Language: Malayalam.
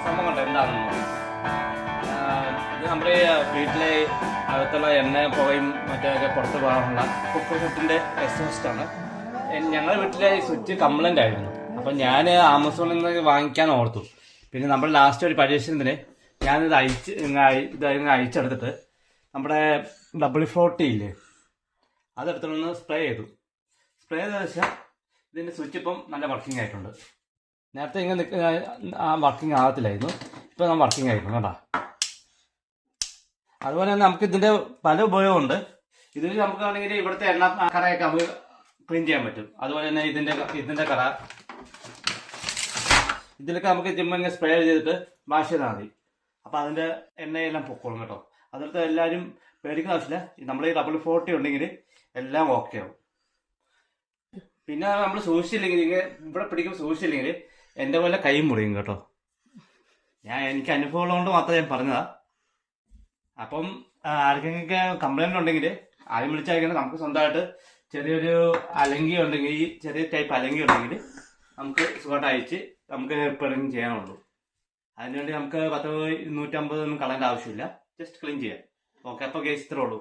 സംഭവം കണ്ടോ എന്താണെന്ന്. ഇത് നമ്മുടെ വീട്ടിലെ അകത്തുള്ള എണ്ണ പുകയും മറ്റൊക്കെ പുറത്ത് പോകാനുള്ള കുക്കർ സെറ്റിൻ്റെ എക്സോസ്റ്റാണ്. ഞങ്ങളുടെ വീട്ടിലെ സ്വിച്ച് കംപ്ലൈൻ്റ് ആയിരുന്നു. അപ്പം ഞാൻ ആമസോണിൽ നിന്ന് വാങ്ങിക്കാൻ ഓർത്തു. പിന്നെ നമ്മൾ ലാസ്റ്റ് ഒരു പരീക്ഷണത്തിന് ഞാനിത് അയച്ചെടുത്തിട്ട് നമ്മുടെ WD-40 ഇല്ലേ, അതെടുത്തിട്ടൊന്ന് സ്പ്രേ ചെയ്തു. സ്പ്രേ ചെയ്തതെന്ന് വെച്ചാൽ ഇതിൻ്റെ സ്വിച്ച് ഇപ്പം നല്ല വർക്കിംഗ് ആയിട്ടുണ്ട്. നേരത്തെ ഇങ്ങനെ വർക്കിംഗ് ആകത്തില്ലായിരുന്നു, ഇപ്പം ഞാൻ വർക്കിംഗ് ആയിരുന്നു കേട്ടോ. അതുപോലെ തന്നെ നമുക്ക് ഇതിൻ്റെ പല ഉപയോഗമുണ്ട്. ഇതിൽ നമുക്കാണെങ്കിൽ ഇവിടുത്തെ എണ്ണ കറയൊക്കെ നമുക്ക് ക്ലീൻ ചെയ്യാൻ പറ്റും. അതുപോലെ തന്നെ ഇതിൻ്റെ കറ ഇതിലൊക്കെ നമുക്ക് ചുമ്മാ സ്പ്രേ ചെയ്തിട്ട് വാഷ് ചെയ്താൽ മതി. അപ്പോൾ അതിൻ്റെ എണ്ണയെല്ലാം പൊക്കോളും കേട്ടോ. അതിലത്തെ എല്ലാവരും പേടിക്കുന്ന ആവശ്യമില്ല. നമ്മൾ ഈ WD-40 ഉണ്ടെങ്കിൽ എല്ലാം ഓക്കെ ആവും. പിന്നെ നമ്മൾ സൂക്ഷിച്ചില്ലെങ്കിൽ, ഇവിടെ പിടിക്കുമ്പോൾ സൂക്ഷിച്ചില്ലെങ്കിൽ എൻ്റെ പോലെ കൈ മുറിയും കേട്ടോ. എനിക്ക് അനുഭവം കൊണ്ട് മാത്രം ഞാൻ പറഞ്ഞതാ. അപ്പം ആർക്കെങ്കിലും കംപ്ലൈൻറ്റ് ഉണ്ടെങ്കിൽ ആദ്യം വിളിച്ചയക്കുന്നത്. നമുക്ക് സ്വന്തമായിട്ട് ചെറിയൊരു അലങ്കി ഉണ്ടെങ്കിൽ, ഈ ചെറിയ ടൈപ്പ് അലങ്കി ഉണ്ടെങ്കിൽ നമുക്ക് സുഖമായിട്ട് അയച്ച് നമുക്ക് റിപ്പയറിങ് ചെയ്യാനുള്ളൂ. അതിനുവേണ്ടി നമുക്ക് 100-250 ഒന്നും കളയേണ്ട ആവശ്യമില്ല. ജസ്റ്റ് ക്ലീൻ ചെയ്യാം. ഓക്കെ, അപ്പോൾ കേസ് ഇത്രേ ഉള്ളൂ.